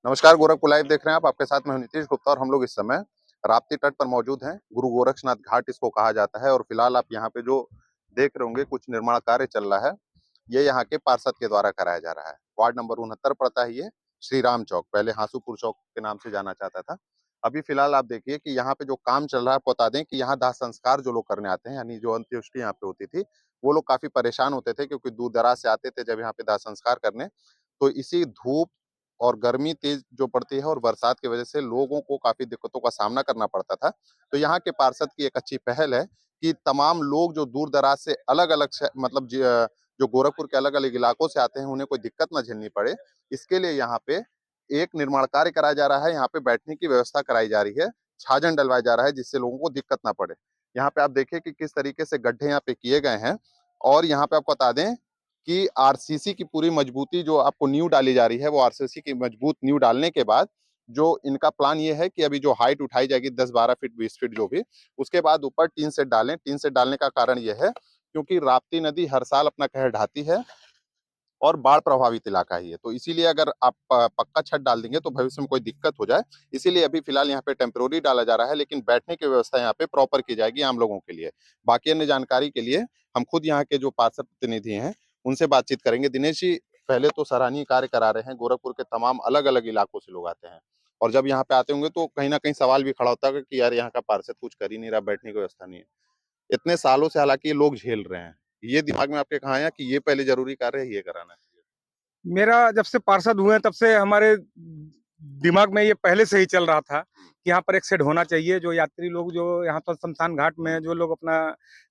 नमस्कार, गोरखपुर लाइव देख रहे हैं आप। आपके साथ मैं हूं नीतीश गुप्ता और हम लोग इस समय राप्ती तट पर मौजूद हैं। गुरु गोरक्षनाथ घाट इसको कहा जाता है और फिलहाल आप यहाँ पे जो देख रहे होंगे कुछ निर्माण कार्य चल रहा है। ये यहाँ के पार्षद के द्वारा कराया जा रहा है। वार्ड नंबर 69 पड़ता है ये, श्री राम चौक, पहले हांसूपुर चौक के नाम से जाना जाता था। अभी फिलहाल आप देखिए कि यहाँ पे जो काम चल रहा है, आपको बता दें कि यहाँ दाह संस्कार जो लोग करने आते हैं, यानी जो अंत्येष्टि यहाँ पे होती थी, वो लोग काफी परेशान होते थे क्योंकि दूर दराज से आते थे जब यहाँ पे दाह संस्कार करने। तो इसी धूप और गर्मी तेज जो पड़ती है और बरसात की वजह से लोगों को काफी दिक्कतों का सामना करना पड़ता था। तो यहाँ के पार्षद की एक अच्छी पहल है कि तमाम लोग जो दूर दराज से अलग अलग मतलब जो गोरखपुर के अलग अलग इलाकों से आते हैं, उन्हें कोई दिक्कत ना झेलनी पड़े, इसके लिए यहाँ पे एक निर्माण कार्य कराया जा रहा है। यहाँ पे बैठने की व्यवस्था कराई जा रही है, छाजन डलवाया जा रहा है जिससे लोगों को दिक्कत ना पड़े। यहाँ पे आप देखिए कि किस तरीके से गड्ढे यहाँ पे किए गए हैं। और यहाँ पे आपको बता दें कि आरसीसी की पूरी मजबूती जो आपको नींव डाली जा रही है, वो आरसीसी की मजबूत नींव डालने के बाद जो इनका प्लान ये है कि अभी जो हाइट उठाई जाएगी 10-12 फीट 20 फीट जो भी, उसके बाद ऊपर टीन सेट डालें। टीन सेट डालने का कारण ये है क्योंकि राप्ती नदी हर साल अपना कहर ढाती है और बाढ़ प्रभावित इलाका ही है, तो इसीलिए अगर आप पक्का छत डाल देंगे तो भविष्य में कोई दिक्कत हो जाए, इसीलिए अभी फिलहाल यहाँ पे टेम्प्रोरी डाला जा रहा है, लेकिन बैठने की व्यवस्था यहाँ पे प्रॉपर की जाएगी आम लोगों के लिए। बाकी अन्य जानकारी के लिए हम खुद यहाँ के जो पार्षद प्रतिनिधि हैं उनसे बातचीत करेंगे। दिनेश जी, पहले तो सराहनीय कार्य करा रहे हैं। गोरखपुर के तमाम अलग अलग इलाकों से लोग आते हैं और जब यहाँ पे आते होंगे तो कहीं ना कहीं सवाल भी खड़ा होता है कि यार यहाँ का पार्षद कुछ कर ही नहीं रहा, बैठने की व्यवस्था नहीं है। इतने सालों से हालांकि ये लोग झेल रहे हैं, ये दिमाग में आपके कहाँ आया कि ये पहले जरूरी कार्य है, ये कराना चाहिए? मेरा जब से पार्षद हुए तब से हमारे दिमाग में ये पहले से ही चल रहा था कि यहाँ पर एक शेड होना चाहिए। जो यात्री लोग जो यहाँ पर शमशान घाट में जो लोग अपना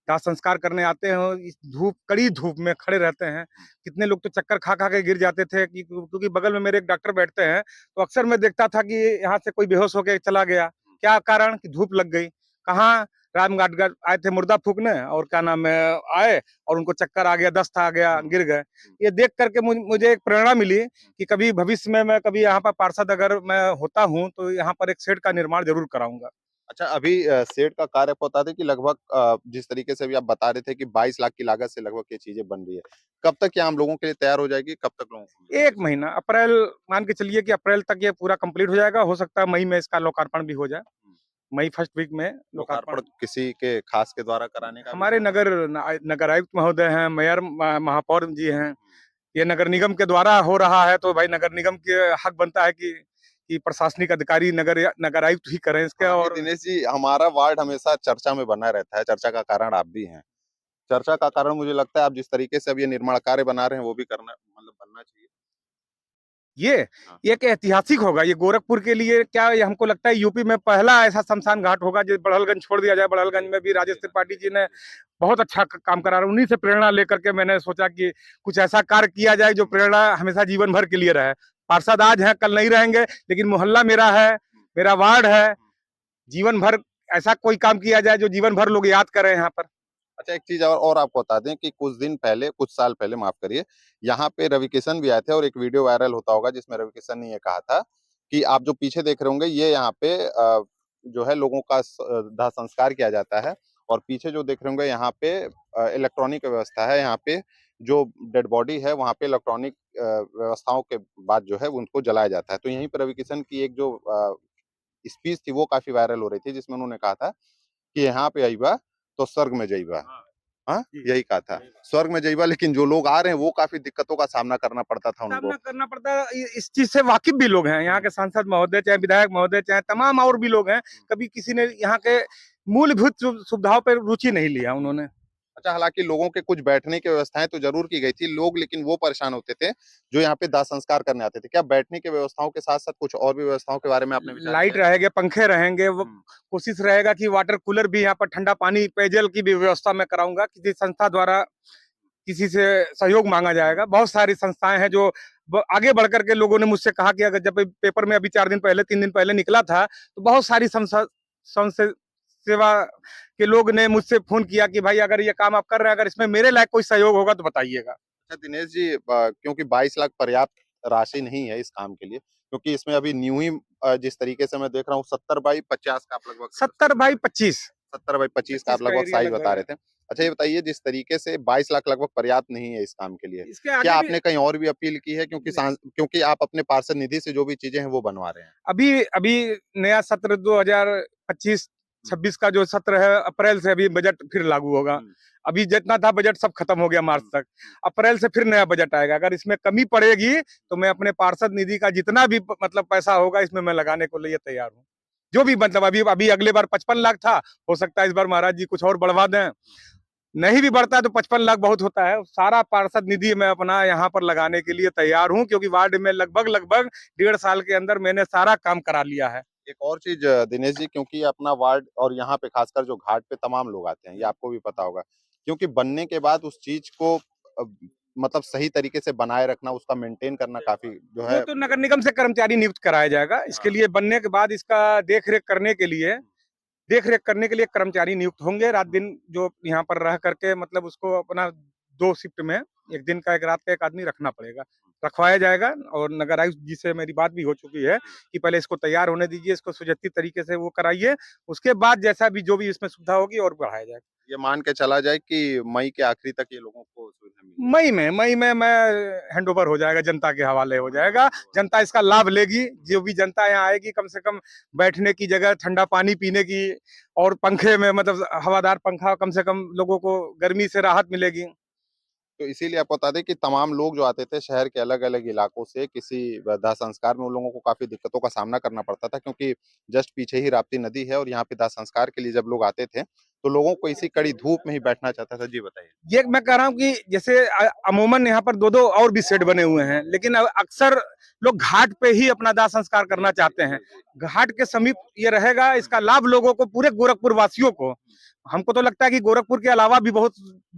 दाह संस्कार करने आते हैं, इस धूप, कड़ी धूप में खड़े रहते हैं। कितने लोग तो चक्कर खा खा के गिर जाते थे कि क्योंकि बगल में मेरे एक डॉक्टर बैठते हैं, तो अक्सर मैं देखता था कि यहाँ से कोई बेहोश होकर चला गया। क्या कारण? कि धूप लग गई। कहाँ? रामघाट आए थे मुर्दा फूकने, और क्या नाम है, आए और उनको चक्कर आ गया, दस्त आ गया, गिर गए। ये देख करके मुझे एक प्रेरणा मिली कि कभी भविष्य में मैं कभी यहाँ पर पार्षद अगर मैं होता हूँ तो यहाँ पर एक शेड का निर्माण जरूर कराऊंगा। अच्छा, अभी सेट का कार्य आपको बता दें कि लगभग जिस तरीके से अभी आप बता रहे थे कि 22 लाख की लागत से लगभग ये चीजें बन रही है, कब तक ये आम लोगों के लिए तैयार हो जाएगी? कब तक लोगों को मिल एक जाएगी? महीना, अप्रैल, मान के चलिए कि अप्रैल तक ये पूरा कंप्लीट हो जाएगा। हो सकता है मई में इसका लोकार्पण भी हो जाए। हम्म। मई फर्स्ट वीक में लोकार्पण। लोकार्पण किसी के खास के द्वारा कराने का भी हमारे प्लान है? नगर आयुक्त महोदय हैं, मेयर महापौर जी हैं। ये नगर निगम के द्वारा हो रहा है, तो भाई नगर निगम के हक बनता है कि प्रशासनिक अधिकारी नगर आयुक्त ही करें इसके। हालांकि और दिनेश जी, हमारा वार्ड हमेशा चर्चा में बना रहता है, चर्चा का कारण आप भी हैं। चर्चा का कारण मुझे लगता है आप जिस तरीके से अब ये निर्माण कार्य बना रहे हैं वो भी करना मतलब बनना चाहिए। ये हाँ। एक ऐतिहासिक होगा ये गोरखपुर के लिए। क्या ये हमको लगता है यूपी में पहला ऐसा शमशान घाट होगा जो बड़हलगंज छोड़ दिया जाए। बड़हलगंज में भी राजेश त्रिपाठी जी ने बहुत अच्छा काम करा रहा है। उन्हीं से प्रेरणा लेकर के मैंने सोचा कि कुछ ऐसा कार्य किया जाए जो प्रेरणा हमेशा जीवन भर के लिए रहे। पार्षद आज है, कल नहीं रहेंगे, लेकिन मोहल्ला मेरा है, मेरा वार्ड है। जीवन भर ऐसा कोई काम किया जाए जो जीवन भर लोग याद करें यहाँ पर। अच्छा, एक चीज और आपको बता दें कि कुछ दिन पहले, कुछ साल पहले माफ करिए, यहाँ पे रवि किशन भी आए थे और एक वीडियो वायरल होता होगा जिसमें रवि किशन ने ये कहा था कि आप जो पीछे देख रहे होंगे ये यहाँ पे जो है लोगों का दाह संस्कार किया जाता है और पीछे जो देख रहे होंगे यहाँ पे इलेक्ट्रॉनिक व्यवस्था है। यहाँ पे जो डेड बॉडी है वहाँ पे इलेक्ट्रॉनिक व्यवस्थाओं के बाद जो है उनको जलाया जाता है। तो यहीं पर रवि किशन की एक जो स्पीच थी वो काफी वायरल हो रही थी जिसमें उन्होंने कहा था कि यहाँ पे आईबा तो स्वर्ग में जाइबा। हाँ, यही कहा था, स्वर्ग में जाइबा। लेकिन जो लोग आ रहे हैं वो काफी दिक्कतों का सामना करना पड़ता था उनको। सामना करना पड़ता है। इस चीज से वाकिफ भी लोग हैं, यहाँ के सांसद महोदय, चाहे विधायक महोदय, चाहे तमाम और भी लोग हैं। कभी किसी ने यहाँ के मूलभूत सुविधाओं पर रुचि नहीं लिया उन्होंने। अच्छा, हालांकि लोगों के कुछ बैठने की व्यवस्थाएं तो जरूर की गई थी लोग, लेकिन वो परेशान होते थे जो यहाँ पे दाह संस्कार करने आते थे। क्या बैठने की व्यवस्थाओं के साथ साथ कुछ और भी व्यवस्थाओं के बारे में आपने विचार लाइट किया? रहेंगे, पंखे रहेंगे, वो कोशिश रहेगा कि वाटर कूलर भी यहाँ पर, ठंडा पानी, पेयजल की भी व्यवस्था मैं कराऊंगा। किसी संस्था द्वारा किसी से सहयोग मांगा जाएगा। बहुत सारी संस्थाएं हैं जो आगे बढ़ करके लोगों ने मुझसे कहा कि अगर, जब पेपर में अभी 4 दिन पहले, 3 दिन पहले निकला था, तो बहुत सारी संस्था सेवा के लोग ने मुझसे फोन किया कि भाई अगर ये काम आप कर रहे हैं, अगर इसमें मेरे लायक कोई सहयोग होगा तो बताइएगा। अच्छा दिनेश जी, क्योंकि 22 लाख पर्याप्त राशि नहीं है इस काम के लिए, क्योंकि इसमें अभी न्यू ही जिस तरीके से मैं देख रहा हूँ 70 बाई 50 का आप लगभग 70 बाई 25 70 बाई 25 का आप 25 का लगभग एरिया साइज लगभग बता है। रहे थे। अच्छा ये बताइए जिस तरीके से 22 लाख लगभग पर्याप्त नहीं है इस काम के लिए, इसके क्या आगे भी आपने कहीं और भी अपील की है क्योंकि नहीं, क्योंकि आप अपने पार्षद निधि से जो भी चीज़ें हैं वो बनवा रहे हैं? अभी अभी नया सत्र 2025-26 का जो सत्र है, अप्रैल से अभी बजट फिर लागू होगा। हुँ, अभी जितना था बजट सब खत्म हो गया मार्च हुँ, तक। हुँ। अप्रैल से फिर नया बजट आएगा। अगर इसमें कमी पड़ेगी तो मैं अपने पार्षद निधि का जितना भी मतलब पैसा होगा इसमें मैं लगाने को लिए तैयार हूँ। जो भी मतलब अभी अभी अगले बार 55 लाख था, हो सकता है इस बार महाराज जी कुछ और बढ़वा दें। नहीं भी बढ़ता है तो 55 लाख बहुत होता है। सारा पार्षद निधि मैं अपना यहाँ पर लगाने के लिए तैयार हूँ, क्योंकि वार्ड में लगभग लगभग 1.5 साल के अंदर मैंने सारा काम करा लिया है। एक और चीज़ दिनेश जी क्योंकि ये अपना वार्ड और यहाँ पे खासकर जो घाट पे तमाम लोग आते हैं, ये आपको भी पता होगा। क्योंकि बनने के बाद उस चीज़ को मतलब सही तरीके से बनाए रखना, उसका मेंटेन करना काफ़ी जो वो है तो नगर निगम से कर्मचारी नियुक्त कराया जाएगा। इसके हाँ। लिए बनने के बाद इसका देख-रेख करने के लिए कर्मचारी नियुक्त होंगे। रात-दिन जो यहाँ पर रह करके मतलब उसको अपना 2 शिफ्ट में 1 दिन का, 1 रात का 1 आदमी रखना पड़ेगा। रखवाया जाएगा और नगर आयुक्त जी से मेरी बात भी हो चुकी है कि पहले इसको तैयार होने दीजिए, इसको सुव्यवस्थित तरीके से वो कराइए। उसके बाद जैसा भी जो भी इसमें सुविधा होगी और बढ़ाया जाएगा। ये मान के चला जाए कि मई के आखिरी तक ये लोगों को सुविधा मिल जाएगी। मई में मैं हैंडओवर हो जाएगा, जनता के हवाले हो जाएगा। जनता इसका लाभ लेगी। जो भी जनता यहाँ आएगी कम से कम बैठने की जगह, ठंडा पानी पीने की और पंखे में मतलब हवादार पंखा, कम से कम लोगों को गर्मी से राहत मिलेगी। तो इसीलिए आपको बता दें कि तमाम लोग जो आते थे शहर के अलग-अलग इलाकों से किसी दाह संस्कार में उन लोगों को काफ़ी दिक्कतों का सामना करना पड़ता था क्योंकि जस्ट पीछे ही राप्ती नदी है और यहाँ पे दाह संस्कार के लिए जब लोग आते थे, तो लोगों को इसी कड़ी धूप में ही बैठना चाहता था। जी बताइए? ये मैं कह रहा हूँ कि जैसे अमूमन यहाँ पर 2-2 और भी शेड बने हुए हैं, लेकिन अक्सर लोग घाट पे ही अपना दाह संस्कार करना चाहते हैं। घाट के समीप ये रहेगा, इसका लाभ लोगों को, पूरे गोरखपुर वासियों को। हमको तो लगता है कि गोरखपुर के अलावा भी बहुत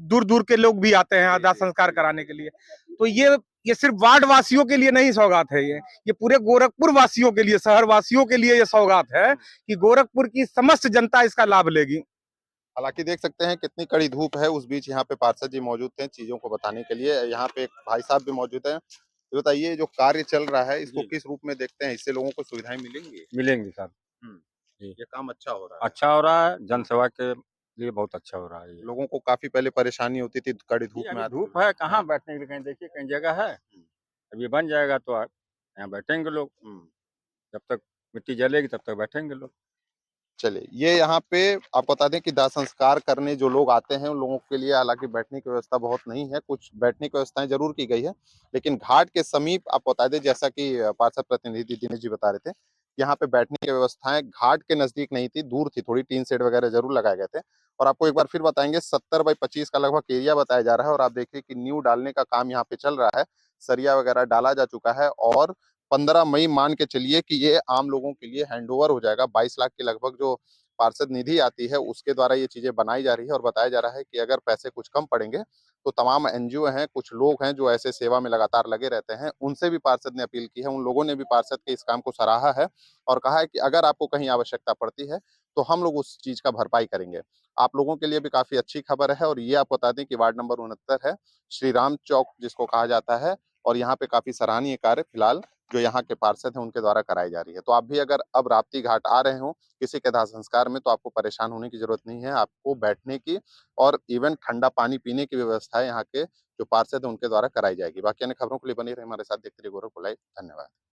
दूर-दूर के लोग भी आते हैं दाह संस्कार कराने के लिए। तो ये सिर्फ वार्ड वासियों के लिए नहीं सौगात है ये पूरे गोरखपुर वासियों के लिए, शहर वासियों के लिए ये सौगात है कि गोरखपुर की समस्त जनता इसका लाभ लेगी। हालाँकि देख सकते हैं कितनी कड़ी धूप है, उस बीच यहाँ पे पार्षद जी मौजूद थे चीज़ों को बताने के लिए। यहाँ पे एक भाई साहब भी मौजूद हैं। ये बताइए जो कार्य चल रहा है इसको जी, किस रूप में देखते हैं? इससे लोगों को सुविधाएँ मिलेंगी? मिलेंगी सर। हुँ, जी। ये काम अच्छा हो रहा है। अच्छा हो रहा है, जनसेवा के लिए बहुत अच्छा हो रहा है ये। लोगों को काफ़ी पहले परेशानी होती थी कड़ी जी, धूप में अभी आते धूप हुए। है, हाँ। कहाँ बैठने के लिए कहीं देखिए कहीं जगह है? हुँ, अब ये बन जाएगा तो यहाँ बैठेंगे लोग, हुँ। जब तक मिट्टी जलेगी तब तक बैठेंगे लोग। चलिए, ये यहाँ पे आपको बता दें कि दाह संस्कार करने जो लोग आते हैं, उन लोगों के लिए हालाँकि बैठने की व्यवस्था बहुत नहीं है, कुछ बैठने की व्यवस्थाएँ ज़रूर की गई है। लेकिन घाट के समीप आपको बता दें जैसा कि पार्षद प्रतिनिधि दिनेश जी बता रहे थे, यहाँ पे बैठने की व्यवस्थाएँ घाट के नज़दीक नहीं थी, दूर थी थोड़ी, टीन शेड वगैरह ज़रूर लगाए गए थे। और आपको एक बार फिर बताएँगे 70 बाई 25 का लगभग एरिया बताया जा रहा है और आप देखिए कि नींव डालने का काम यहाँ पे चल रहा है, सरिया वगैरह डाला जा चुका है और 15 मई मान के चलिए कि ये आम लोगों के लिए हैंडओवर हो जाएगा। 22 लाख के लगभग जो पार्षद निधि आती है, उसके द्वारा ये चीज़ें बनाई जा रही है और बताया जा रहा है कि अगर पैसे कुछ कम पड़ेंगे, तो तमाम एनजीओ हैं, कुछ लोग हैं जो ऐसे सेवा में लगातार लगे रहते हैं, उनसे भी पार्षद ने अपील की है। उन लोगों ने भी पार्षद के इस काम को सराहा है और कहा है कि अगर आपको कहीं आवश्यकता पड़ती है, तो हम लोग उस चीज़ का भरपाई करेंगे। आप लोगों के लिए भी काफ़ी अच्छी खबर है और ये आपको बता दें कि वार्ड नंबर 69 है, श्री राम चौक जिसको कहा जाता है और यहाँ पे काफ़ी सराहनीय कार्य फिलहाल जो यहाँ के पार्षद हैं, उनके द्वारा कराई जा रही है। तो आप भी अगर अब राप्ती घाट आ रहे हों, किसी के दाह संस्कार में तो आपको परेशान होने की ज़रूरत नहीं है। आपको बैठने की और इवन ठंडा पानी पीने की व्यवस्था यहाँ के जो पार्षद हैं उनके द्वारा कराई जाएगी। बाकी अन्य खबरों के लिए बने रहिए हमारे साथ देखते रहिए गोरखपुर लाइव। धन्यवाद।